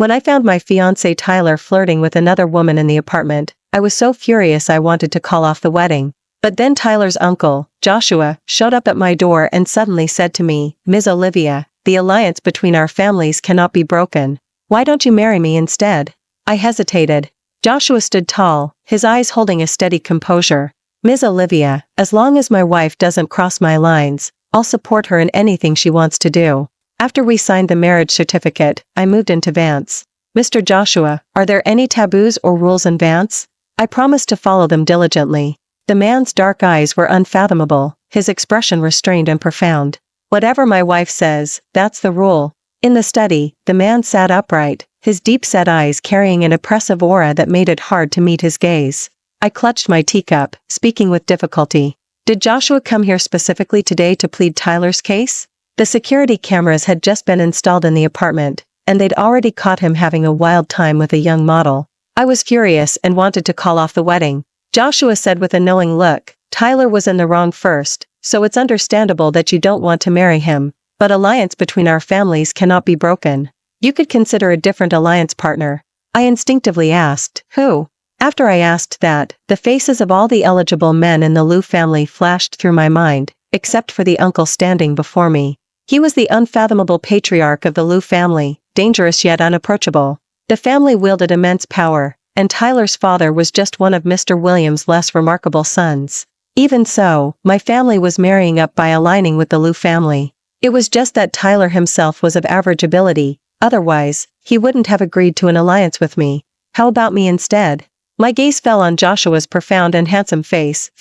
When I found my fiancé Tyler flirting with another woman in the apartment, I was so furious I wanted to call off the wedding. But then Tyler's uncle, Joshua, showed up at my door and suddenly said to me, "Ms. Olivia, the alliance between our families cannot be broken. Why don't you marry me instead?" I hesitated. Joshua stood tall, his eyes holding a steady composure. "Ms. Olivia, as long as my wife doesn't cross my lines, I'll support her in anything she wants to do." After we signed the marriage certificate, I moved into Vance. "Mr. Joshua, are there any taboos or rules in Vance?" I promised to follow them diligently. The man's dark eyes were unfathomable, his expression restrained and profound. "Whatever my wife says, that's the rule." In the study, the man sat upright, his deep-set eyes carrying an oppressive aura that made it hard to meet his gaze. I clutched my teacup, speaking with difficulty. "Did Joshua come here specifically today to plead Tyler's case?" The security cameras had just been installed in the apartment, and they'd already caught him having a wild time with a young model. I was furious and wanted to call off the wedding. Joshua said with a knowing look, "Tyler was in the wrong first, so it's understandable that you don't want to marry him, but alliance between our families cannot be broken. You could consider a different alliance partner." I instinctively asked, "Who?" After I asked that, the faces of all the eligible men in the Liu family flashed through my mind, except for the uncle standing before me. He was the unfathomable patriarch of the Liu family, dangerous yet unapproachable. The family wielded immense power, and Tyler's father was just one of Mr. Williams' less remarkable sons. Even so, my family was marrying up by aligning with the Liu family. It was just that Tyler himself was of average ability, otherwise, he wouldn't have agreed to an alliance with me. How about me instead? My gaze fell on Joshua's profound and handsome face,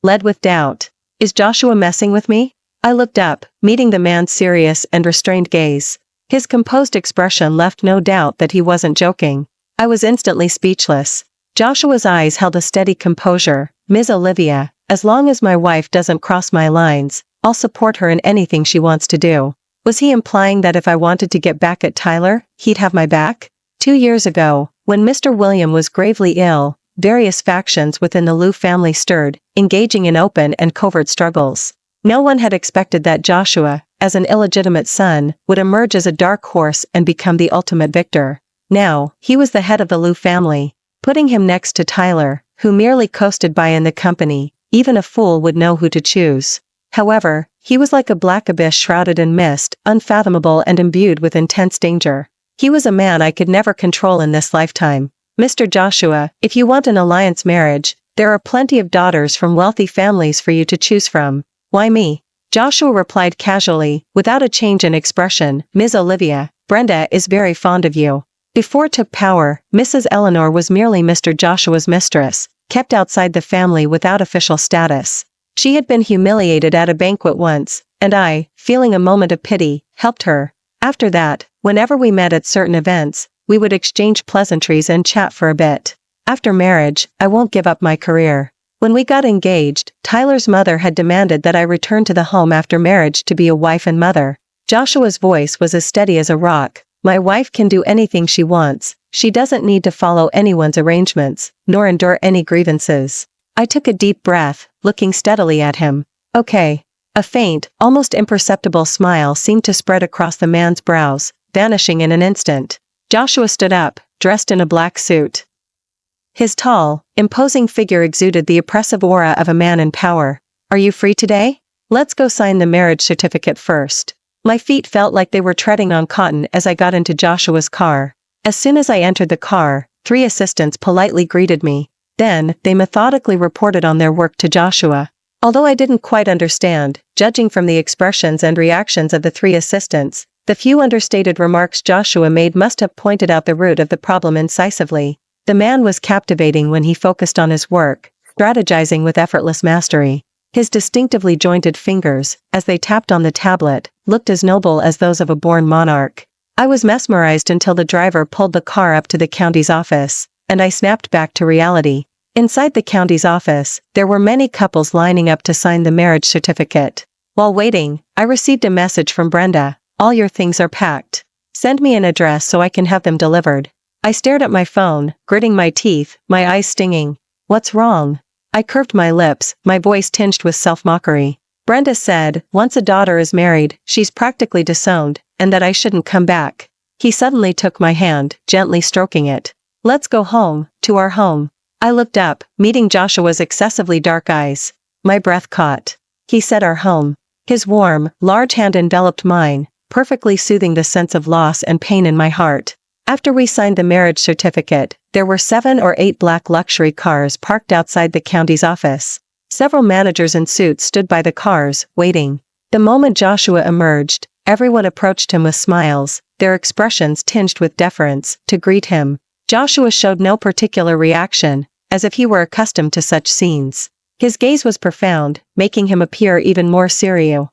led with doubt. Is Joshua messing with me? I looked up, meeting the man's serious and restrained gaze. His composed expression left no doubt that he wasn't joking. I was instantly speechless. Joshua's eyes held a steady composure. "Ms. Olivia, as long as my wife doesn't cross my lines, I'll support her in anything she wants to do." Was he implying that if I wanted to get back at Tyler, he'd have my back? 2 years ago, when Mr. William was gravely ill, various factions within the Liu family stirred, engaging in open and covert struggles. No one had expected that Joshua, as an illegitimate son, would emerge as a dark horse and become the ultimate victor. Now, he was the head of the Liu family. Putting him next to Tyler, who merely coasted by in the company, even a fool would know who to choose. However, he was like a black abyss shrouded in mist, unfathomable and imbued with intense danger. He was a man I could never control in this lifetime. "Mr. Joshua, if you want an alliance marriage, there are plenty of daughters from wealthy families for you to choose from. Why me?" Joshua replied casually, without a change in expression, "Ms. Olivia, Brenda is very fond of you." Before it took power, Mrs. Eleanor was merely Mr. Joshua's mistress, kept outside the family without official status. She had been humiliated at a banquet once, and I, feeling a moment of pity, helped her. After that, whenever we met at certain events, we would exchange pleasantries and chat for a bit. After marriage, I won't give up my career. When we got engaged, Tyler's mother had demanded that I return to the home after marriage to be a wife and mother. Joshua's voice was as steady as a rock. "My wife can do anything she wants. She doesn't need to follow anyone's arrangements, nor endure any grievances." I took a deep breath, looking steadily at him. "Okay." A faint, almost imperceptible smile seemed to spread across the man's brows, vanishing in an instant. Joshua stood up, dressed in a black suit. His tall, imposing figure exuded the oppressive aura of a man in power. "Are you free today? Let's go sign the marriage certificate first." My feet felt like they were treading on cotton as I got into Joshua's car. As soon as I entered the car, 3 assistants politely greeted me. Then, they methodically reported on their work to Joshua. Although I didn't quite understand, judging from the expressions and reactions of the 3 assistants, the few understated remarks Joshua made must have pointed out the root of the problem incisively. The man was captivating when he focused on his work, strategizing with effortless mastery. His distinctively jointed fingers, as they tapped on the tablet, looked as noble as those of a born monarch. I was mesmerized until the driver pulled the car up to the county's office, and I snapped back to reality. Inside the county's office, there were many couples lining up to sign the marriage certificate. While waiting, I received a message from Brenda. "All your things are packed. Send me an address so I can have them delivered." I stared at my phone, gritting my teeth, my eyes stinging. "What's wrong?" I curved my lips, my voice tinged with self-mockery. "Brenda said, once a daughter is married, she's practically disowned, and that I shouldn't come back." He suddenly took my hand, gently stroking it. Let's go home, to our home. I looked up, meeting Joshua's excessively dark eyes. My breath caught. He said our home. His warm, large hand enveloped mine, perfectly soothing the sense of loss and pain in my heart. After we signed the marriage certificate, there were 7 or 8 black luxury cars parked outside the county's office. Several managers in suits stood by the cars, waiting. The moment Joshua emerged, everyone approached him with smiles, their expressions tinged with deference, to greet him. Joshua showed no particular reaction, as if he were accustomed to such scenes. His gaze was profound, making him appear even more serious.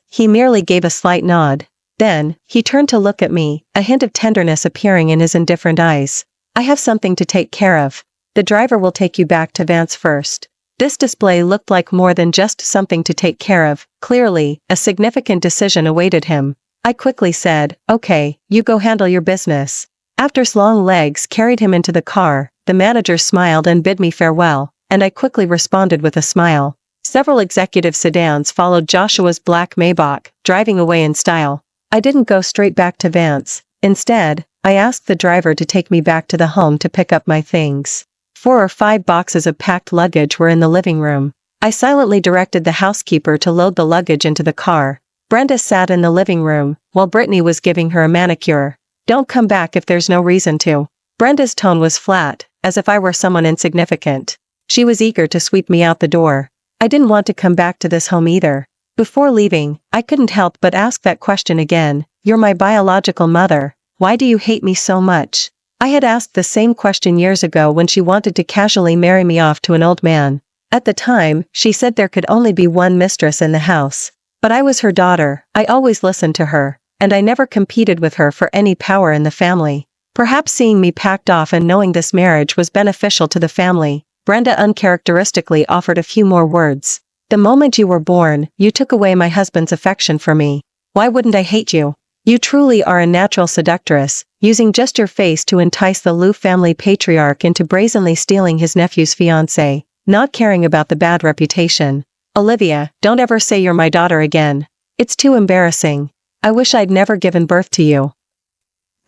He merely gave a slight nod. Then, he turned to look at me, a hint of tenderness appearing in his indifferent eyes. I have something to take care of. The driver will take you back to Vance first. This display looked like more than just something to take care of. Clearly, a significant decision awaited him. I quickly said, okay, you go handle your business. After his long legs carried him into the car, the manager smiled and bid me farewell, and I quickly responded with a smile. Several executive sedans followed Joshua's black Maybach, driving away in style. I didn't go straight back to Vance. Instead, I asked the driver to take me back to the home to pick up my things. 4 or 5 boxes of packed luggage were in the living room. I silently directed the housekeeper to load the luggage into the car. Brenda sat in the living room, while Brittany was giving her a manicure. Don't come back if there's no reason to. Brenda's tone was flat, as if I were someone insignificant. She was eager to sweep me out the door. I didn't want to come back to this home either. Before leaving, I couldn't help but ask that question again. You're my biological mother. Why do you hate me so much? I had asked the same question years ago when she wanted to casually marry me off to an old man. At the time, she said there could only be one mistress in the house. But I was her daughter, I always listened to her, and I never competed with her for any power in the family. Perhaps seeing me packed off and knowing this marriage was beneficial to the family, Brenda uncharacteristically offered a few more words. The moment you were born, you took away my husband's affection for me. Why wouldn't I hate you? You truly are a natural seductress, using just your face to entice the Liu family patriarch into brazenly stealing his nephew's fiancé, not caring about the bad reputation. Olivia, don't ever say you're my daughter again. It's too embarrassing. I wish I'd never given birth to you.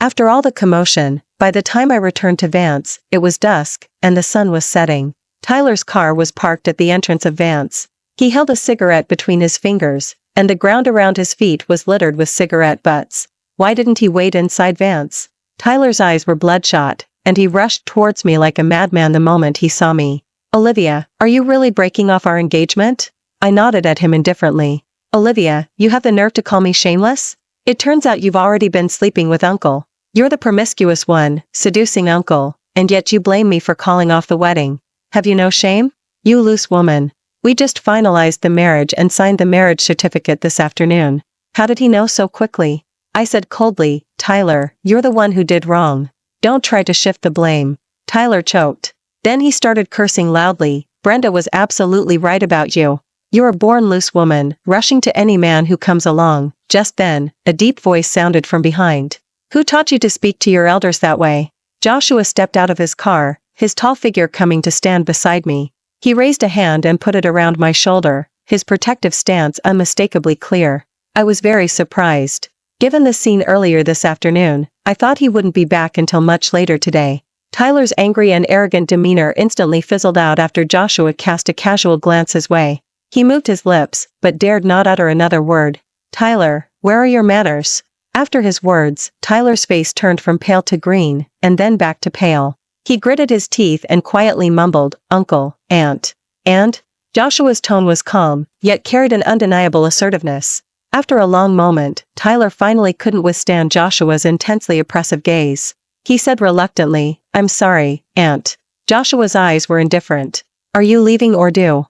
After all the commotion, by the time I returned to Vance, it was dusk, and the sun was setting. Tyler's car was parked at the entrance of Vance. He held a cigarette between his fingers, and the ground around his feet was littered with cigarette butts. Why didn't he wait inside Vance? Tyler's eyes were bloodshot, and he rushed towards me like a madman the moment he saw me. Olivia, are you really breaking off our engagement? I nodded at him indifferently. Olivia, you have the nerve to call me shameless? It turns out you've already been sleeping with Uncle. You're the promiscuous one, seducing Uncle, and yet you blame me for calling off the wedding. Have you no shame? You loose woman. We just finalized the marriage and signed the marriage certificate this afternoon. How did he know so quickly? I said coldly, Tyler, you're the one who did wrong. Don't try to shift the blame. Tyler choked. Then he started cursing loudly. Brenda was absolutely right about you. You're a born loose woman, rushing to any man who comes along. Just then, a deep voice sounded from behind. Who taught you to speak to your elders that way? Joshua stepped out of his car, his tall figure coming to stand beside me. He raised a hand and put it around my shoulder, his protective stance unmistakably clear. I was very surprised. Given the scene earlier this afternoon, I thought he wouldn't be back until much later today. Tyler's angry and arrogant demeanor instantly fizzled out after Joshua cast a casual glance his way. He moved his lips, but dared not utter another word. Tyler, where are your manners? After his words, Tyler's face turned from pale to green, and then back to pale. He gritted his teeth and quietly mumbled, Uncle, Aunt. And? Joshua's tone was calm, yet carried an undeniable assertiveness. After a long moment, Tyler finally couldn't withstand Joshua's intensely oppressive gaze. He said reluctantly, I'm sorry, Aunt. Joshua's eyes were indifferent. Are you leaving or do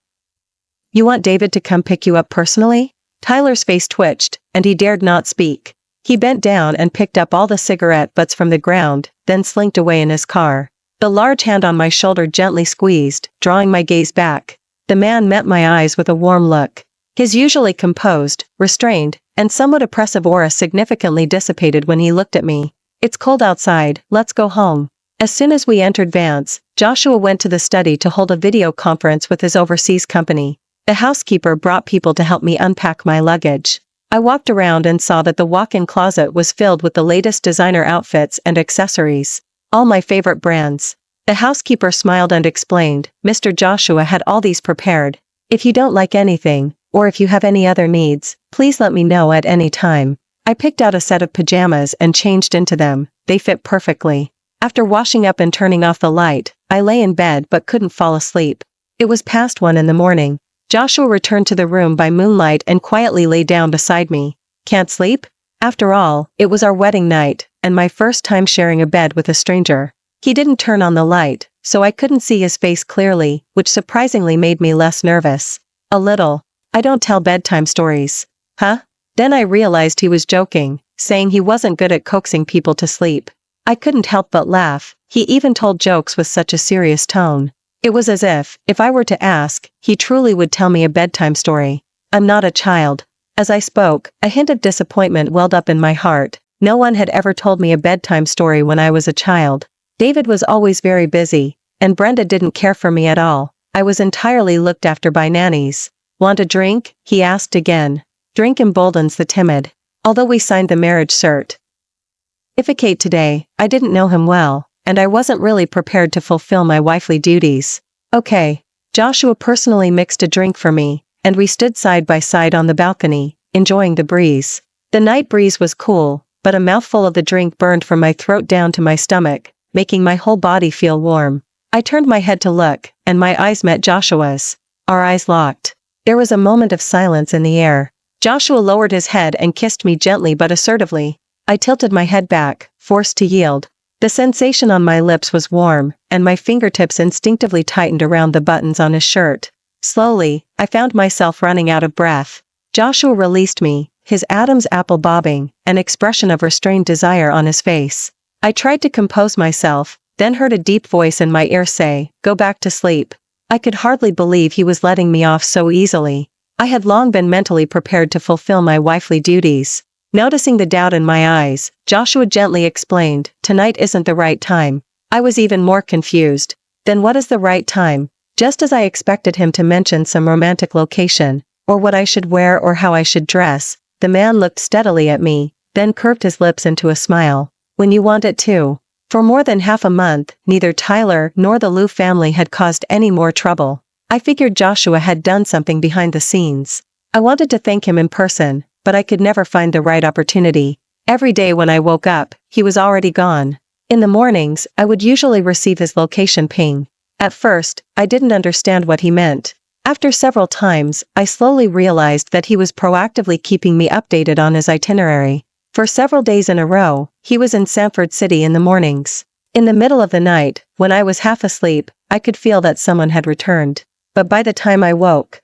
you want David to come pick you up personally? Tyler's face twitched, and he dared not speak. He bent down and picked up all the cigarette butts from the ground, then slinked away in his car. The large hand on my shoulder gently squeezed, drawing my gaze back. The man met my eyes with a warm look. His usually composed, restrained, and somewhat oppressive aura significantly dissipated when he looked at me. It's cold outside, let's go home. As soon as we entered Vance, Joshua went to the study to hold a video conference with his overseas company. The housekeeper brought people to help me unpack my luggage. I walked around and saw that the walk-in closet was filled with the latest designer outfits and accessories. All my favorite brands. The housekeeper smiled and explained, Mr. Joshua had all these prepared. If you don't like anything, or if you have any other needs, please let me know at any time. I picked out a set of pajamas and changed into them. They fit perfectly. After washing up and turning off the light, I lay in bed but couldn't fall asleep. It was past 1 in the morning. Joshua returned to the room by moonlight and quietly lay down beside me. Can't sleep? After all, it was our wedding night, and my first time sharing a bed with a stranger. He didn't turn on the light, so I couldn't see his face clearly, which surprisingly made me less nervous. A little. I don't tell bedtime stories. Huh? Then I realized he was joking, saying he wasn't good at coaxing people to sleep. I couldn't help but laugh. He even told jokes with such a serious tone. It was as if I were to ask, he truly would tell me a bedtime story. I'm not a child. As I spoke, a hint of disappointment welled up in my heart. No one had ever told me a bedtime story when I was a child. David was always very busy, and Brenda didn't care for me at all. I was entirely looked after by nannies. Want a drink? He asked again. Drink emboldens the timid. Although we signed the marriage certificate today, I didn't know him well, and I wasn't really prepared to fulfill my wifely duties. Okay. Joshua personally mixed a drink for me, and we stood side by side on the balcony, enjoying the breeze. The night breeze was cool, but a mouthful of the drink burned from my throat down to my stomach, making my whole body feel warm. I turned my head to look, and my eyes met Joshua's. Our eyes locked. There was a moment of silence in the air. Joshua lowered his head and kissed me gently but assertively. I tilted my head back, forced to yield. The sensation on my lips was warm, and my fingertips instinctively tightened around the buttons on his shirt. Slowly, I found myself running out of breath. Joshua released me, his Adam's apple bobbing, an expression of restrained desire on his face. I tried to compose myself, then heard a deep voice in my ear say, "Go back to sleep." I could hardly believe he was letting me off so easily. I had long been mentally prepared to fulfill my wifely duties. Noticing the doubt in my eyes, Joshua gently explained, "Tonight isn't the right time." I was even more confused. Then what is the right time? Just as I expected him to mention some romantic location, or what I should wear or how I should dress, the man looked steadily at me, then curved his lips into a smile. "When you want it to." For more than half a month, neither Tyler nor the Liu family had caused any more trouble. I figured Joshua had done something behind the scenes. I wanted to thank him in person, but I could never find the right opportunity. Every day when I woke up, he was already gone. In the mornings, I would usually receive his location ping. At first, I didn't understand what he meant. After several times, I slowly realized that he was proactively keeping me updated on his itinerary. For several days in a row, he was in Sanford City in the mornings. In the middle of the night, when I was half asleep, I could feel that someone had returned. But by the time I woke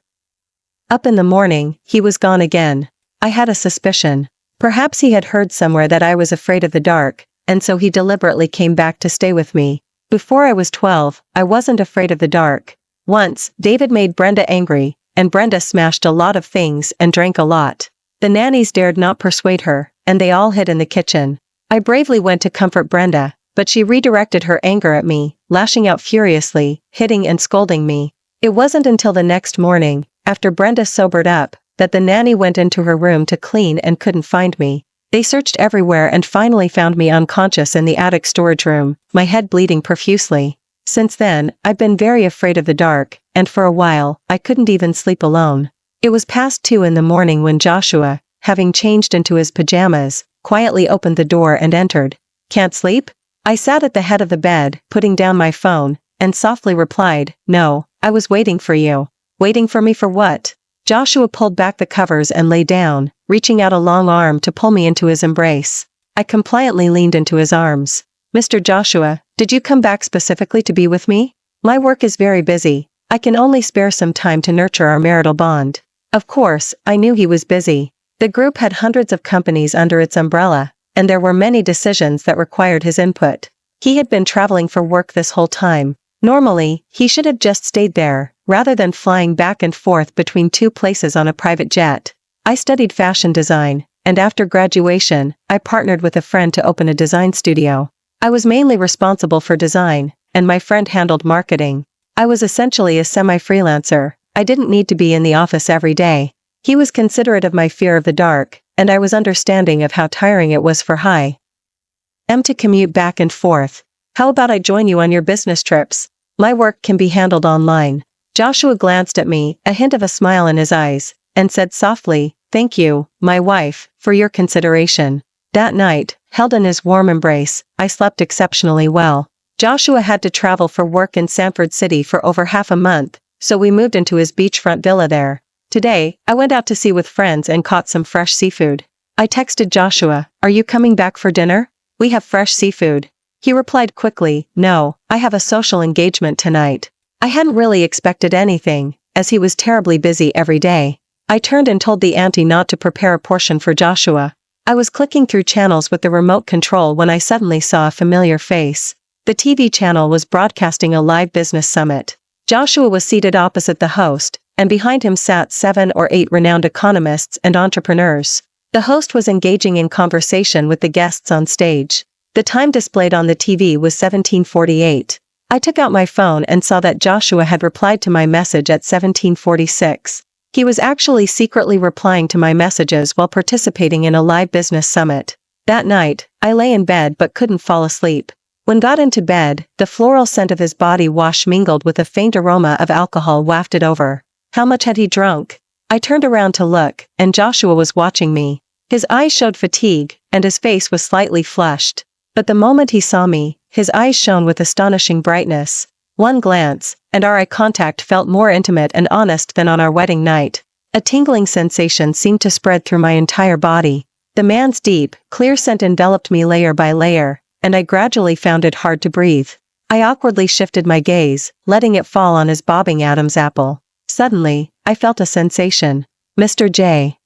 up in the morning, he was gone again. I had a suspicion. Perhaps he had heard somewhere that I was afraid of the dark, and so he deliberately came back to stay with me. Before I was 12, I wasn't afraid of the dark. Once, David made Brenda angry, and Brenda smashed a lot of things and drank a lot. The nannies dared not persuade her, and they all hid in the kitchen. I bravely went to comfort Brenda, but she redirected her anger at me, lashing out furiously, hitting and scolding me. It wasn't until the next morning, after Brenda sobered up, that the nanny went into her room to clean and couldn't find me. They searched everywhere and finally found me unconscious in the attic storage room, my head bleeding profusely. Since then, I've been very afraid of the dark, and for a while, I couldn't even sleep alone. It was past 2 in the morning when Joshua, having changed into his pajamas, quietly opened the door and entered. "Can't sleep?" I sat at the head of the bed, putting down my phone, and softly replied, "No, I was waiting for you." "Waiting for me for what?" Joshua pulled back the covers and lay down, reaching out a long arm to pull me into his embrace. I compliantly leaned into his arms. "Mr. Joshua, did you come back specifically to be with me? My work is very busy. I can only spare some time to nurture our marital bond." Of course, I knew he was busy. The group had hundreds of companies under its umbrella, and there were many decisions that required his input. He had been traveling for work this whole time. Normally, he should have just stayed there, rather than flying back and forth between 2 places on a private jet. I studied fashion design, and after graduation, I partnered with a friend to open a design studio. I was mainly responsible for design, and my friend handled marketing. I was essentially a semi-freelancer. I didn't need to be in the office every day. He was considerate of my fear of the dark, and I was understanding of how tiring it was for to commute back and forth. How about I join you on your business trips? My work can be handled online. Joshua glanced at me, a hint of a smile in his eyes, and said softly, "Thank you, my wife, for your consideration." That night, held in his warm embrace, I slept exceptionally well. Joshua had to travel for work in Sanford City for over half a month, so we moved into his beachfront villa there. Today, I went out to sea with friends and caught some fresh seafood. I texted Joshua, "Are you coming back for dinner? We have fresh seafood." He replied quickly, "No, I have a social engagement tonight." I hadn't really expected anything, as he was terribly busy every day. I turned and told the auntie not to prepare a portion for Joshua. I was clicking through channels with the remote control when I suddenly saw a familiar face. The TV channel was broadcasting a live business summit. Joshua was seated opposite the host, and behind him sat 7 or 8 renowned economists and entrepreneurs. The host was engaging in conversation with the guests on stage. The time displayed on the TV was 17:48. I took out my phone and saw that Joshua had replied to my message at 17:46. He was actually secretly replying to my messages while participating in a live business summit. That night, I lay in bed but couldn't fall asleep. When got into bed, the floral scent of his body wash mingled with a faint aroma of alcohol wafted over. How much had he drunk? I turned around to look, and Joshua was watching me. His eyes showed fatigue, and his face was slightly flushed. But the moment he saw me, his eyes shone with astonishing brightness. One glance, and our eye contact felt more intimate and honest than on our wedding night. A tingling sensation seemed to spread through my entire body. The man's deep, clear scent enveloped me layer by layer, and I gradually found it hard to breathe. I awkwardly shifted my gaze, letting it fall on his bobbing Adam's apple. Suddenly, I felt a sensation. "Mr. J.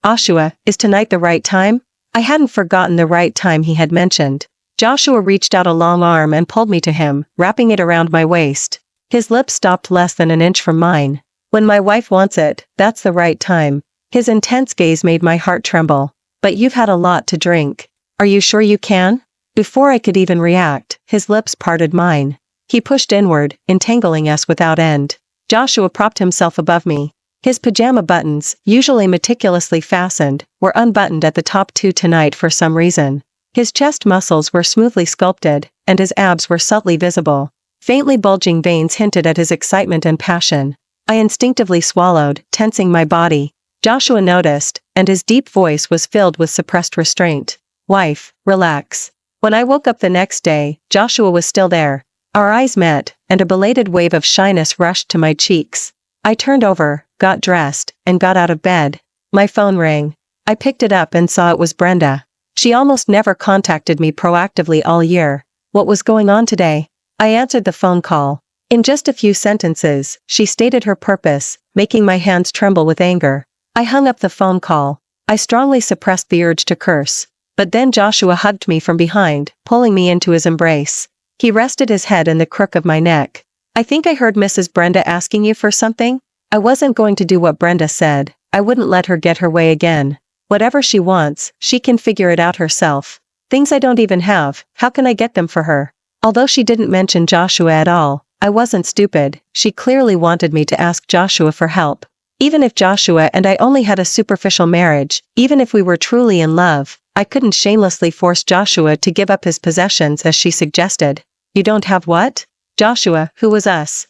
Joshua, is tonight the right time?" I hadn't forgotten the right time he had mentioned. Joshua reached out a long arm and pulled me to him, wrapping it around my waist. His lips stopped less than an inch from mine. "When my wife wants it, that's the right time." His intense gaze made my heart tremble. "But you've had a lot to drink. Are you sure you can?" Before I could even react, his lips parted mine. He pushed inward, entangling us without end. Joshua propped himself above me. His pajama buttons, usually meticulously fastened, were unbuttoned at the top 2 tonight for some reason. His chest muscles were smoothly sculpted, and his abs were subtly visible. Faintly bulging veins hinted at his excitement and passion. I instinctively swallowed, tensing my body. Joshua noticed, and his deep voice was filled with suppressed restraint. "Wife, relax." When I woke up the next day, Joshua was still there. Our eyes met, and a belated wave of shyness rushed to my cheeks. I turned over, got dressed, and got out of bed. My phone rang. I picked it up and saw it was Brenda. She almost never contacted me proactively all year. What was going on today? I answered the phone call. In just a few sentences, she stated her purpose, making my hands tremble with anger. I hung up the phone call. I strongly suppressed the urge to curse. But then Joshua hugged me from behind, pulling me into his embrace. He rested his head in the crook of my neck. "I think I heard Mrs. Brenda asking you for something?" I wasn't going to do what Brenda said. I wouldn't let her get her way again. Whatever she wants, she can figure it out herself. Things I don't even have, how can I get them for her? Although she didn't mention Joshua at all, I wasn't stupid. She clearly wanted me to ask Joshua for help. Even if Joshua and I only had a superficial marriage, even if we were truly in love, I couldn't shamelessly force Joshua to give up his possessions as she suggested. "You don't have what?" Joshua, who was us?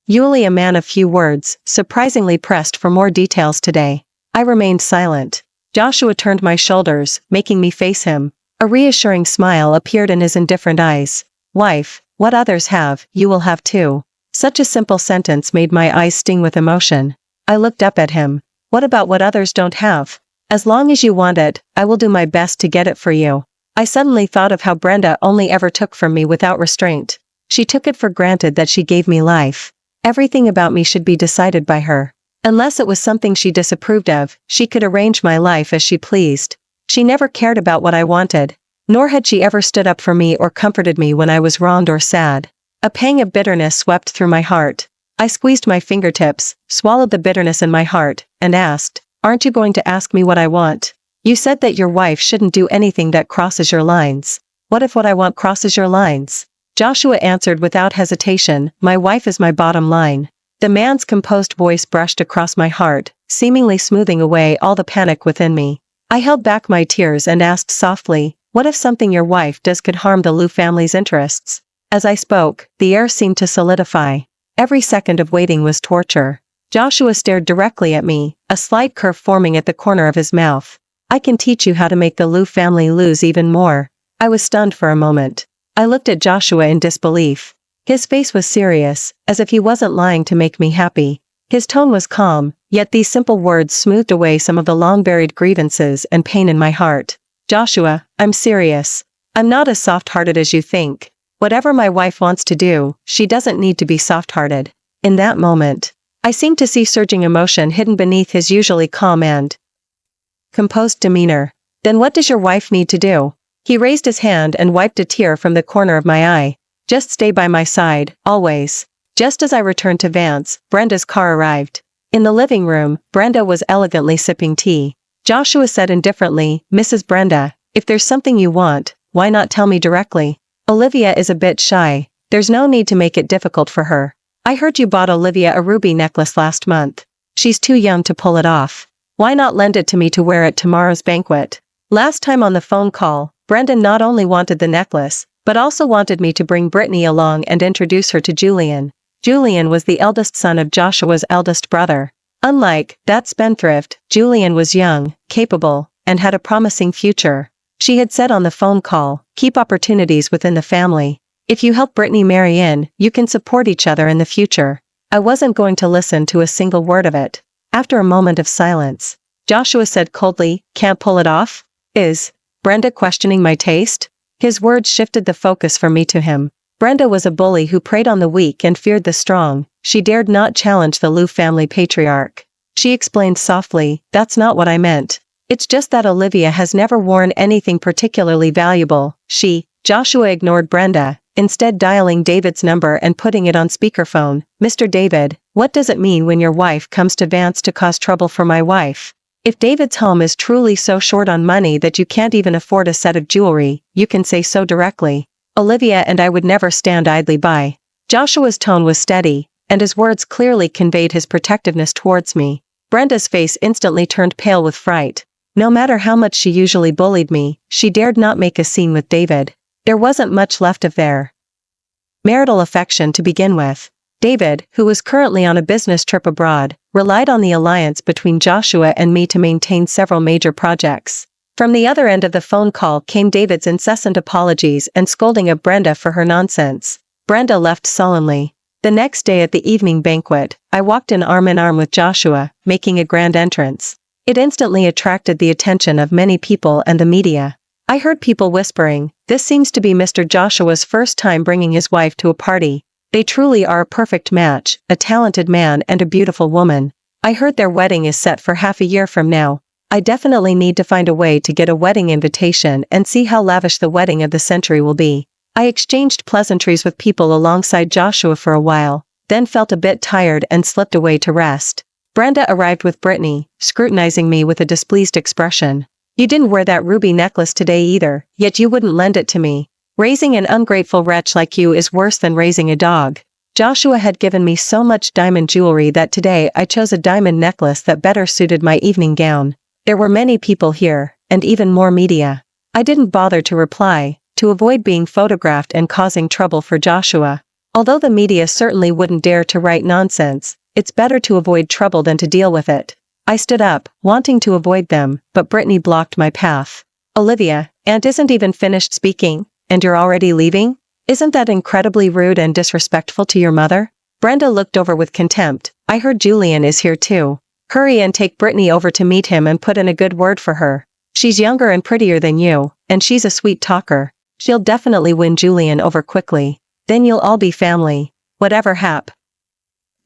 Usually a man of few words, surprisingly pressed for more details today. I remained silent. Joshua turned my shoulders, making me face him. A reassuring smile appeared in his indifferent eyes. "Wife, what others have, you will have too." Such a simple sentence made my eyes sting with emotion. I looked up at him. "What about what others don't have?" "As long as you want it, I will do my best to get it for you." I suddenly thought of how Brenda only ever took from me without restraint. She took it for granted that she gave me life. Everything about me should be decided by her. Unless it was something she disapproved of, she could arrange my life as she pleased. She never cared about what I wanted. Nor had she ever stood up for me or comforted me when I was wronged or sad. A pang of bitterness swept through my heart. I squeezed my fingertips, swallowed the bitterness in my heart, and asked, "Aren't you going to ask me what I want? You said that your wife shouldn't do anything that crosses your lines. What if what I want crosses your lines?" Joshua answered without hesitation, "My wife is my bottom line." The man's composed voice brushed across my heart, seemingly smoothing away all the panic within me. I held back my tears and asked softly, what if something your wife does could harm the Liu family's interests? As I spoke, the air seemed to solidify. Every second of waiting was torture. Joshua stared directly at me, a slight curve forming at the corner of his mouth. I can teach you how to make the Liu family lose even more. I was stunned for a moment. I looked at Joshua in disbelief. His face was serious, as if he wasn't lying to make me happy. His tone was calm, yet these simple words smoothed away some of the long-buried grievances and pain in my heart. Joshua, I'm serious. I'm not as soft-hearted as you think. Whatever my wife wants to do, she doesn't need to be soft-hearted. In that moment, I seemed to see surging emotion hidden beneath his usually calm and composed demeanor. Then what does your wife need to do? He raised his hand and wiped a tear from the corner of my eye. Just stay by my side, always. Just as I returned to Vance, Brenda's car arrived. In the living room, Brenda was elegantly sipping tea. Joshua said indifferently, Mrs. Brenda, if there's something you want, why not tell me directly? Olivia is a bit shy. There's no need to make it difficult for her. I heard you bought Olivia a ruby necklace last month. She's too young to pull it off. Why not lend it to me to wear at tomorrow's banquet? Last time on the phone call, Brenda not only wanted the necklace, but also wanted me to bring Brittany along and introduce her to Julian. Julian was the eldest son of Joshua's eldest brother. Unlike that spendthrift, Julian was young, capable, and had a promising future. She had said on the phone call, keep opportunities within the family. If you help Brittany marry in, you can support each other in the future. I wasn't going to listen to a single word of it. After a moment of silence, Joshua said coldly, can't pull it off? Is Brenda questioning my taste? His words shifted the focus from me to him. Brenda was a bully who preyed on the weak and feared the strong. She dared not challenge the Liu family patriarch. She explained softly, that's not what I meant. It's just that Olivia has never worn anything particularly valuable. Joshua ignored Brenda, instead dialing David's number and putting it on speakerphone. Mr. David, what does it mean when your wife comes to Vance to cause trouble for my wife? If David's home is truly so short on money that you can't even afford a set of jewelry, you can say so directly. Olivia and I would never stand idly by. Joshua's tone was steady, and his words clearly conveyed his protectiveness towards me. Brenda's face instantly turned pale with fright. No matter how much she usually bullied me, she dared not make a scene with David. There wasn't much left of their marital affection to begin with. David, who was currently on a business trip abroad, relied on the alliance between Joshua and me to maintain several major projects. From the other end of the phone call came David's incessant apologies and scolding of Brenda for her nonsense. Brenda left sullenly. The next day at the evening banquet, I walked in arm with Joshua, making a grand entrance. It instantly attracted the attention of many people and the media. I heard people whispering, this seems to be Mr. Joshua's first time bringing his wife to a party. They truly are a perfect match, a talented man and a beautiful woman. I heard their wedding is set for half a year from now. I definitely need to find a way to get a wedding invitation and see how lavish the wedding of the century will be. I exchanged pleasantries with people alongside Joshua for a while, then felt a bit tired and slipped away to rest. Brenda arrived with Brittany, scrutinizing me with a displeased expression. You didn't wear that ruby necklace today either, yet you wouldn't lend it to me. Raising an ungrateful wretch like you is worse than raising a dog. Joshua had given me so much diamond jewelry that today I chose a diamond necklace that better suited my evening gown. There were many people here, and even more media. I didn't bother to reply, to avoid being photographed and causing trouble for Joshua. Although the media certainly wouldn't dare to write nonsense, it's better to avoid trouble than to deal with it. I stood up, wanting to avoid them, but Brittany blocked my path. Olivia, Aunt isn't even finished speaking, and you're already leaving? Isn't that incredibly rude and disrespectful to your mother? Brenda looked over with contempt. I heard Julian is here too. Hurry and take Brittany over to meet him and put in a good word for her. She's younger and prettier than you, and she's a sweet talker. She'll definitely win Julian over quickly. Then you'll all be family. Whatever hap.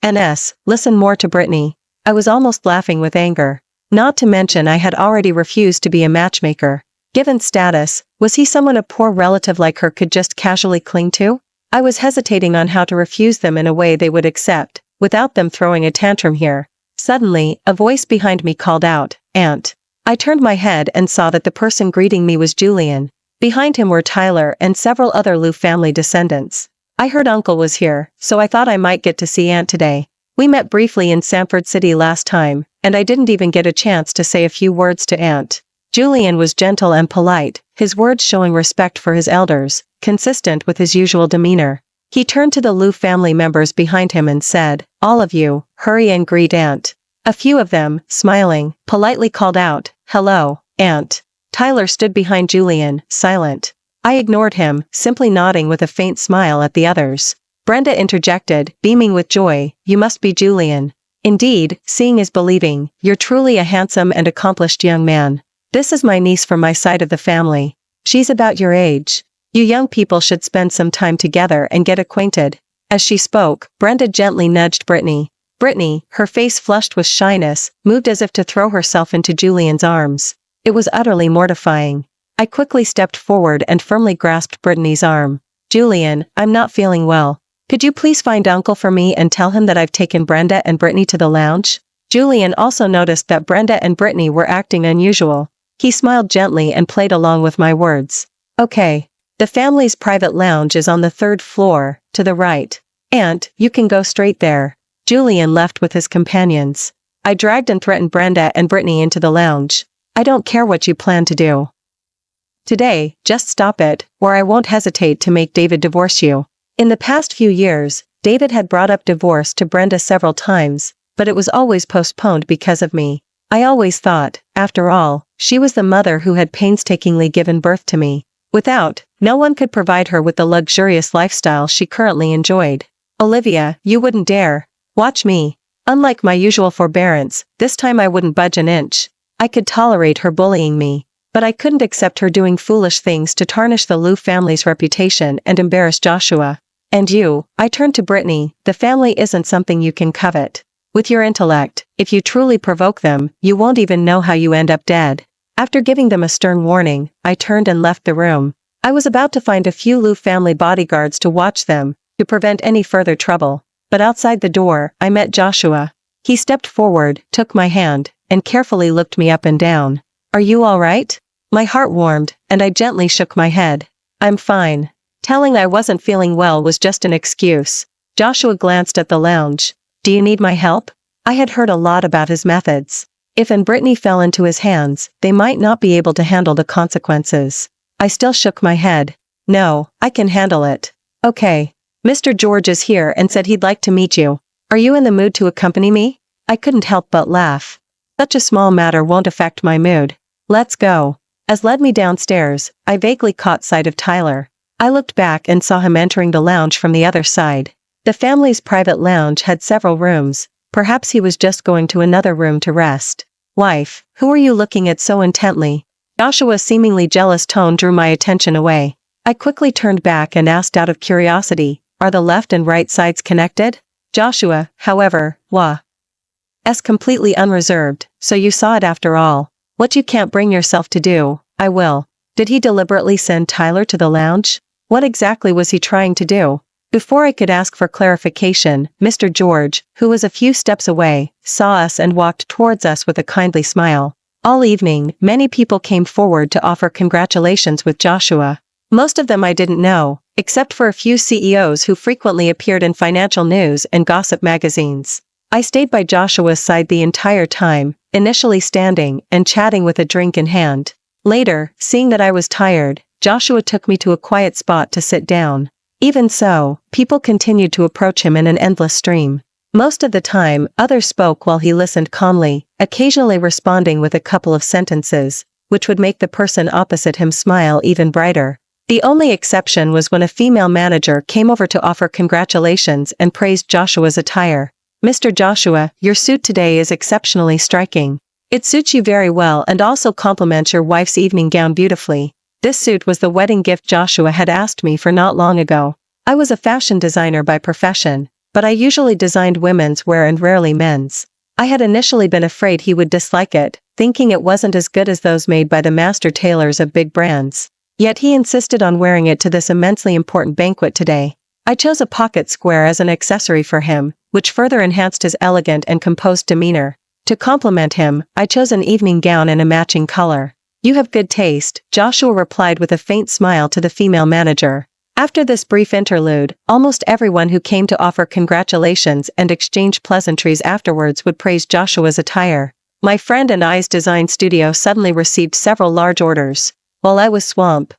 NS, listen more to Brittany. I was almost laughing with anger. Not to mention I had already refused to be a matchmaker. Given status, was he someone a poor relative like her could just casually cling to? I was hesitating on how to refuse them in a way they would accept, without them throwing a tantrum here. Suddenly, a voice behind me called out, Aunt. I turned my head and saw that the person greeting me was Julian. Behind him were Tyler and several other Liu family descendants. I heard Uncle was here, so I thought I might get to see Aunt today. We met briefly in Sanford City last time, and I didn't even get a chance to say a few words to Aunt. Julian was gentle and polite, his words showing respect for his elders, consistent with his usual demeanor. He turned to the Liu family members behind him and said, "All of you, hurry and greet Aunt." A few of them, smiling, politely called out, "Hello, Aunt." Tyler stood behind Julian, silent. I ignored him, simply nodding with a faint smile at the others. Brenda interjected, beaming with joy, "You must be Julian. Indeed, seeing is believing, you're truly a handsome and accomplished young man. This is my niece from my side of the family. She's about your age. You young people should spend some time together and get acquainted." As she spoke, Brenda gently nudged Brittany. Brittany, her face flushed with shyness, moved as if to throw herself into Julian's arms. It was utterly mortifying. I quickly stepped forward and firmly grasped Brittany's arm. "Julian, I'm not feeling well. Could you please find Uncle for me and tell him that I've taken Brenda and Brittany to the lounge?" Julian also noticed that Brenda and Brittany were acting unusual. He smiled gently and played along with my words. "Okay. The family's private lounge is on the 3rd floor, to the right. Aunt, you can go straight there." Julian left with his companions. I dragged and threatened Brenda and Brittany into the lounge. "I don't care what you plan to do today, just stop it, or I won't hesitate to make David divorce you." In the past few years, David had brought up divorce to Brenda several times, but it was always postponed because of me. I always thought, after all, she was the mother who had painstakingly given birth to me. Without, no one could provide her with the luxurious lifestyle she currently enjoyed. "Olivia, you wouldn't dare. Watch me." Unlike my usual forbearance, this time I wouldn't budge an inch. I could tolerate her bullying me, but I couldn't accept her doing foolish things to tarnish the Liu family's reputation and embarrass Joshua. "And you," I turned to Brittany, "the family isn't something you can covet. With your intellect, if you truly provoke them, you won't even know how you end up dead." After giving them a stern warning, I turned and left the room. I was about to find a few Liu family bodyguards to watch them, to prevent any further trouble. But outside the door, I met Joshua. He stepped forward, took my hand, and carefully looked me up and down. "Are you all right?" My heart warmed, and I gently shook my head. "I'm fine." Telling I wasn't feeling well was just an excuse. Joshua glanced at the lounge. "Do you need my help?" I had heard a lot about his methods. If and Brittany fell into his hands, they might not be able to handle the consequences. I still shook my head. "No, I can handle it." "Okay. Mr. George is here and said he'd like to meet you. Are you in the mood to accompany me?" I couldn't help but laugh. Such a small matter won't affect my mood. "Let's go." As led me downstairs, I vaguely caught sight of Tyler. I looked back and saw him entering the lounge from the other side. The family's private lounge had several rooms. Perhaps he was just going to another room to rest. "Wife, who are you looking at so intently?" Joshua's seemingly jealous tone drew my attention away. I quickly turned back and asked out of curiosity, "Are the left and right sides connected?" Joshua, however, was completely unreserved, "So you saw it after all. What you can't bring yourself to do, I will." Did he deliberately send Tyler to the lounge? What exactly was he trying to do? Before I could ask for clarification, Mr. George, who was a few steps away, saw us and walked towards us with a kindly smile. All evening, many people came forward to offer congratulations with Joshua. Most of them I didn't know, except for a few CEOs who frequently appeared in financial news and gossip magazines. I stayed by Joshua's side the entire time, initially standing and chatting with a drink in hand. Later, seeing that I was tired, Joshua took me to a quiet spot to sit down. Even so, people continued to approach him in an endless stream. Most of the time, others spoke while he listened calmly, occasionally responding with a couple of sentences, which would make the person opposite him smile even brighter. The only exception was when a female manager came over to offer congratulations and praised Joshua's attire. "Mr. Joshua, your suit today is exceptionally striking. It suits you very well and also complements your wife's evening gown beautifully." This suit was the wedding gift Joshua had asked me for not long ago. I was a fashion designer by profession, but I usually designed women's wear and rarely men's. I had initially been afraid he would dislike it, thinking it wasn't as good as those made by the master tailors of big brands. Yet he insisted on wearing it to this immensely important banquet today. I chose a pocket square as an accessory for him, which further enhanced his elegant and composed demeanor. To compliment him, I chose an evening gown in a matching color. "You have good taste," Joshua replied with a faint smile to the female manager. After this brief interlude, almost everyone who came to offer congratulations and exchange pleasantries afterwards would praise Joshua's attire. My friend and I's design studio suddenly received several large orders. While I was swamped,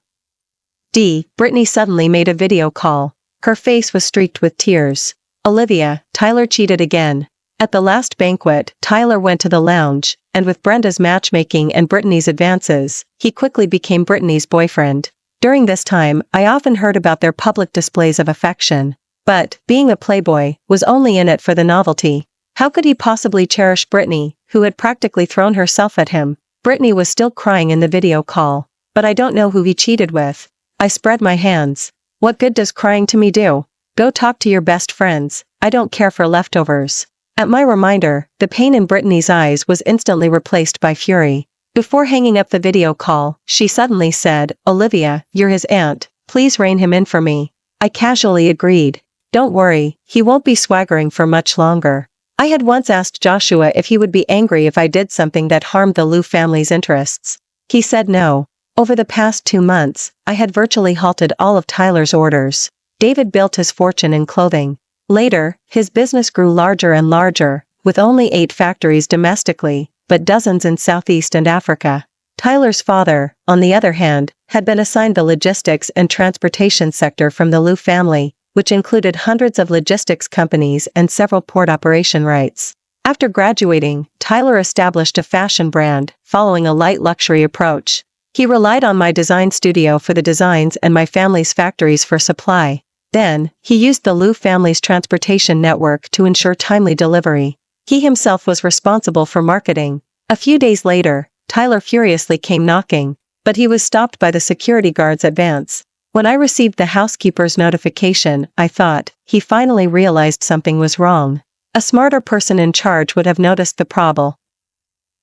Brittany suddenly made a video call. Her face was streaked with tears. Olivia, Tyler cheated again. At the last banquet, Tyler went to the lounge, and with Brenda's matchmaking and Brittany's advances, he quickly became Brittany's boyfriend. During this time, I often heard about their public displays of affection. But, being a playboy, was only in it for the novelty. How could he possibly cherish Brittany, who had practically thrown herself at him? Brittany was still crying in the video call. But I don't know who he cheated with. I spread my hands. What good does crying to me do? Go talk to your best friends. I don't care for leftovers. At my reminder, the pain in Brittany's eyes was instantly replaced by fury. Before hanging up the video call, she suddenly said, "Olivia, you're his aunt. Please rein him in for me." I casually agreed. "Don't worry, he won't be swaggering for much longer." I had once asked Joshua if he would be angry if I did something that harmed the Liu family's interests. He said no. Over the past 2 months, I had virtually halted all of Tyler's orders. David built his fortune in clothing. Later, his business grew larger and larger, with only 8 factories domestically, but dozens in Southeast and Africa. Tyler's father, on the other hand, had been assigned the logistics and transportation sector from the Liu family, which included hundreds of logistics companies and several port operation rights. After graduating, Tyler established a fashion brand, following a light luxury approach. He relied on my design studio for the designs and my family's factories for supply. Then, he used the Liu family's transportation network to ensure timely delivery. He himself was responsible for marketing. A few days later, Tyler furiously came knocking, but he was stopped by the security guard's advance. When I received the housekeeper's notification, I thought, he finally realized something was wrong. A smarter person in charge would have noticed the problem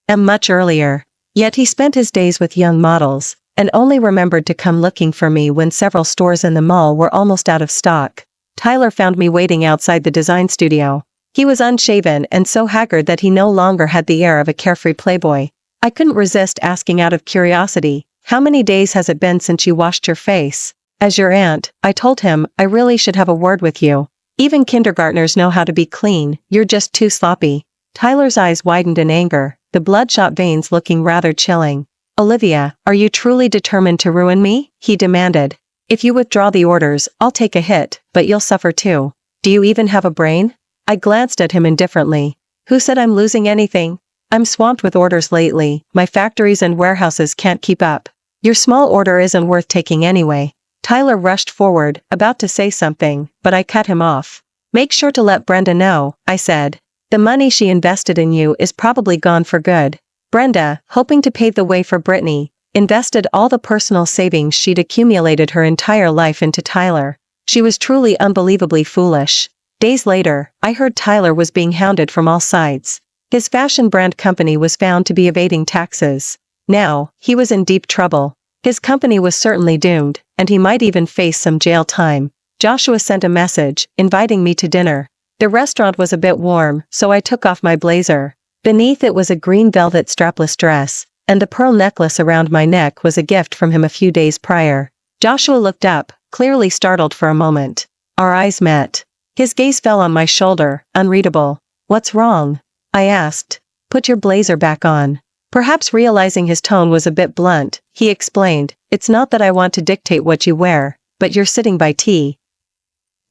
much earlier. Yet he spent his days with young models, and only remembered to come looking for me when several stores in the mall were almost out of stock. Tyler found me waiting outside the design studio. He was unshaven and so haggard that he no longer had the air of a carefree playboy. I couldn't resist asking out of curiosity, "How many days has it been since you washed your face?" "As your aunt," I told him, "I really should have a word with you. Even kindergartners know how to be clean, you're just too sloppy." Tyler's eyes widened in anger, the bloodshot veins looking rather chilling. "Olivia, are you truly determined to ruin me?" he demanded. "If you withdraw the orders, I'll take a hit, but you'll suffer too. Do you even have a brain?" I glanced at him indifferently. "Who said I'm losing anything? I'm swamped with orders lately, my factories and warehouses can't keep up. Your small order isn't worth taking anyway." Tyler rushed forward, about to say something, but I cut him off. "Make sure to let Brenda know," I said. "The money she invested in you is probably gone for good." Brenda, hoping to pave the way for Brittany, invested all the personal savings she'd accumulated her entire life into Tyler. She was truly unbelievably foolish. Days later, I heard Tyler was being hounded from all sides. His fashion brand company was found to be evading taxes. Now, he was in deep trouble. His company was certainly doomed, and he might even face some jail time. Joshua sent a message, inviting me to dinner. The restaurant was a bit warm, so I took off my blazer. Beneath it was a green velvet strapless dress, and the pearl necklace around my neck was a gift from him a few days prior. Joshua looked up, clearly startled for a moment. Our eyes met. His gaze fell on my shoulder, unreadable. "What's wrong?" I asked. "Put your blazer back on." Perhaps realizing his tone was a bit blunt, he explained, "It's not that I want to dictate what you wear, but you're sitting by tea."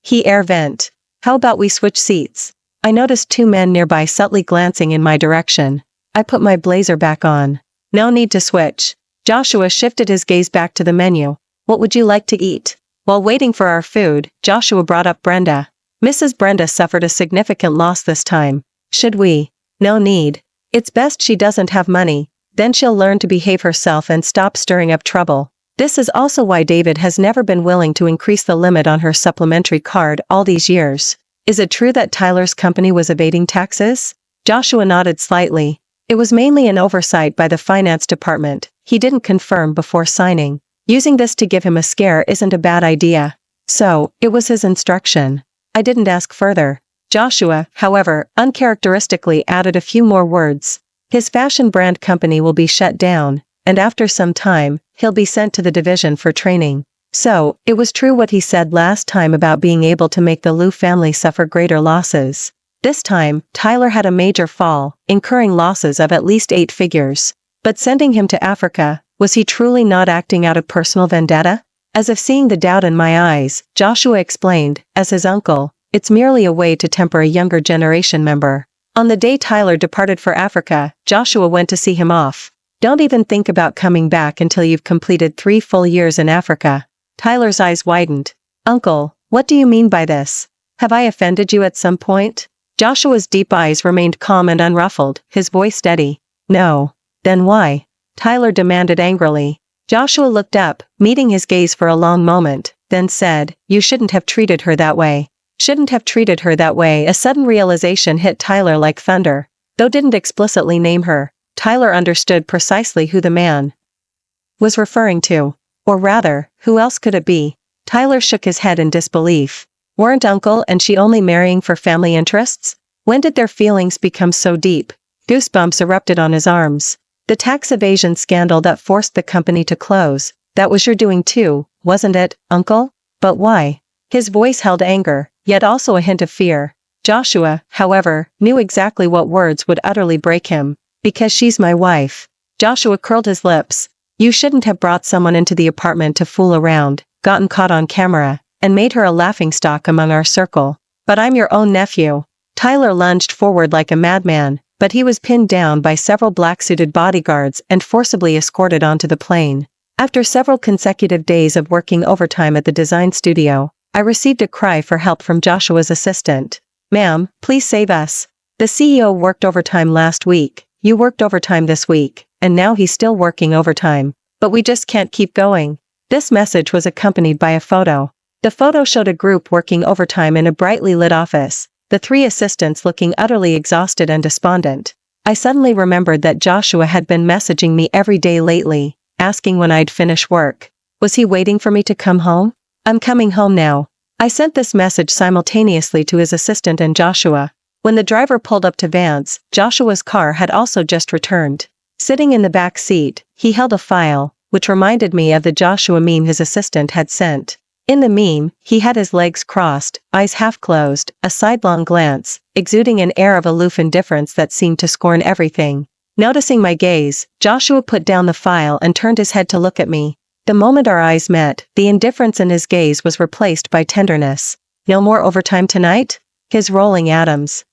He air vent. "How about we switch seats?" I noticed 2 men nearby subtly glancing in my direction. I put my blazer back on. "No need to switch." Joshua shifted his gaze back to the menu. "What would you like to eat?" While waiting for our food, Joshua brought up Brenda. Mrs. Brenda suffered a significant loss this time. "Should we?" "No need. It's best she doesn't have money, then she'll learn to behave herself and stop stirring up trouble." This is also why David has never been willing to increase the limit on her supplementary card all these years. Is it true that Tyler's company was evading taxes? Joshua nodded slightly. It was mainly an oversight by the finance department. He didn't confirm before signing. Using this to give him a scare isn't a bad idea. So, it was his instruction. I didn't ask further. Joshua, however, uncharacteristically added a few more words. His fashion brand company will be shut down, and after some time, he'll be sent to the division for training. So, it was true what he said last time about being able to make the Liu family suffer greater losses. This time, Tyler had a major fall, incurring losses of at least 8 figures. But sending him to Africa, was he truly not acting out of personal vendetta? As if seeing the doubt in my eyes, Joshua explained, as his uncle, it's merely a way to temper a younger generation member. On the day Tyler departed for Africa, Joshua went to see him off. Don't even think about coming back until you've completed 3 full years in Africa. Tyler's eyes widened. Uncle, what do you mean by this? Have I offended you at some point? Joshua's deep eyes remained calm and unruffled, his voice steady. No. Then why? Tyler demanded angrily. Joshua looked up, meeting his gaze for a long moment, then said, you shouldn't have treated her that way. Shouldn't have treated her that way. A sudden realization hit Tyler like thunder. Though didn't explicitly name her, Tyler understood precisely who the man was referring to. Or rather, who else could it be? Tyler shook his head in disbelief. Weren't Uncle and she only marrying for family interests? When did their feelings become so deep? Goosebumps erupted on his arms. The tax evasion scandal that forced the company to close, that was your doing too, wasn't it, Uncle? But why? His voice held anger, yet also a hint of fear. Joshua, however, knew exactly what words would utterly break him. Because she's my wife. Joshua curled his lips. You shouldn't have brought someone into the apartment to fool around, gotten caught on camera, and made her a laughingstock among our circle. But I'm your own nephew. Tyler lunged forward like a madman, but he was pinned down by several black-suited bodyguards and forcibly escorted onto the plane. After several consecutive days of working overtime at the design studio, I received a cry for help from Joshua's assistant. Ma'am, please save us. The CEO worked overtime last week, you worked overtime this week, and now he's still working overtime. But we just can't keep going. This message was accompanied by a photo. The photo showed a group working overtime in a brightly lit office, the 3 assistants looking utterly exhausted and despondent. I suddenly remembered that Joshua had been messaging me every day lately, asking when I'd finish work. Was he waiting for me to come home? I'm coming home now. I sent this message simultaneously to his assistant and Joshua. When the driver pulled up to Vance, Joshua's car had also just returned. Sitting in the back seat, he held a file, which reminded me of the Joshua meme his assistant had sent. In the meme, he had his legs crossed, eyes half closed, a sidelong glance, exuding an air of aloof indifference that seemed to scorn everything. Noticing my gaze, Joshua put down the file and turned his head to look at me. The moment our eyes met, the indifference in his gaze was replaced by tenderness. No more overtime tonight? His rolling atoms.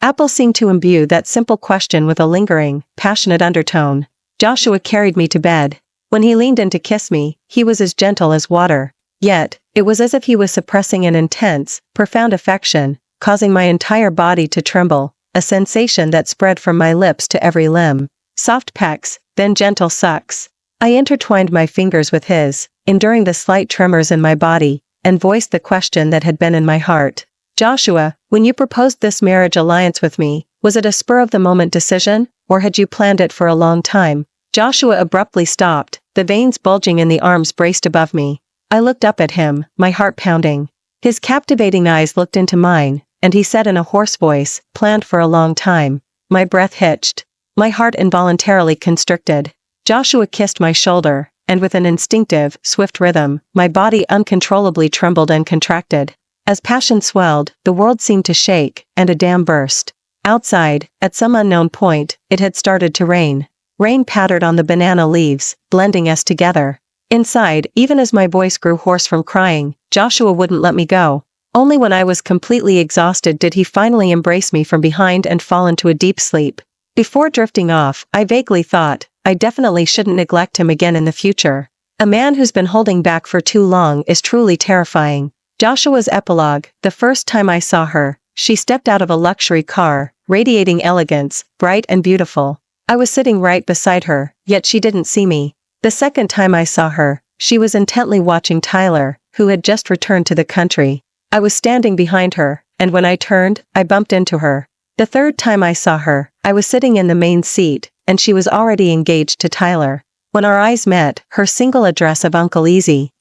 Apple seemed to imbue that simple question with a lingering, passionate undertone. Joshua carried me to bed. When he leaned in to kiss me, he was as gentle as water. Yet, it was as if he was suppressing an intense, profound affection, causing my entire body to tremble, a sensation that spread from my lips to every limb. Soft pecks, then gentle sucks. I intertwined my fingers with his, enduring the slight tremors in my body, and voiced the question that had been in my heart. Joshua, when you proposed this marriage alliance with me, was it a spur-of-the-moment decision, or had you planned it for a long time? Joshua abruptly stopped, the veins bulging in the arms braced above me. I looked up at him, my heart pounding. His captivating eyes looked into mine, and he said in a hoarse voice, planned for a long time. My breath hitched. My heart involuntarily constricted. Joshua kissed my shoulder, and with an instinctive, swift rhythm, my body uncontrollably trembled and contracted. As passion swelled, the world seemed to shake, and a dam burst. Outside, at some unknown point, it had started to rain. Rain pattered on the banana leaves, blending us together. Inside, even as my voice grew hoarse from crying, Joshua wouldn't let me go. Only when I was completely exhausted did he finally embrace me from behind and fall into a deep sleep. Before drifting off, I vaguely thought, I definitely shouldn't neglect him again in the future. A man who's been holding back for too long is truly terrifying. Joshua's epilogue, the first time I saw her, she stepped out of a luxury car, radiating elegance, bright and beautiful. I was sitting right beside her, yet she didn't see me. The second time I saw her, she was intently watching Tyler, who had just returned to the country. I was standing behind her, and when I turned, I bumped into her. The third time I saw her, I was sitting in the main seat, and she was already engaged to Tyler. When our eyes met, her single address of Uncle Easy.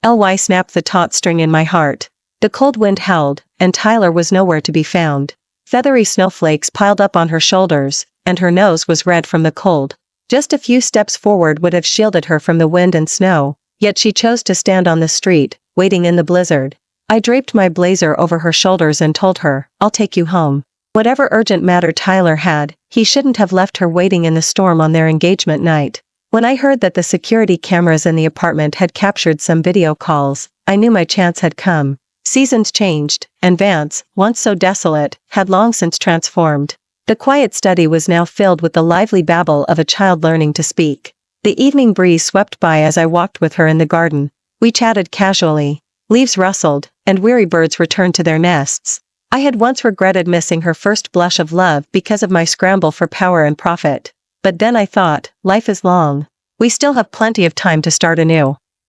Ly snapped the taut string in my heart. The cold wind howled, and Tyler was nowhere to be found. Feathery snowflakes piled up on her shoulders, and her nose was red from the cold. Just a few steps forward would have shielded her from the wind and snow, Yet she chose to stand on the street, waiting in the blizzard. I draped my blazer over her shoulders and told her, "I'll take you home." Whatever urgent matter Tyler had, he shouldn't have left her waiting in the storm on their engagement night. When I heard that the security cameras in the apartment had captured some video calls, I knew my chance had come. Seasons changed, and Vance, once so desolate, had long since transformed. The quiet study was now filled with the lively babble of a child learning to speak. The evening breeze swept by as I walked with her in the garden. We chatted casually. Leaves rustled, and weary birds returned to their nests. I had once regretted missing her first blush of love because of my scramble for power and profit. But then I thought, life is long. We still have plenty of time to start anew.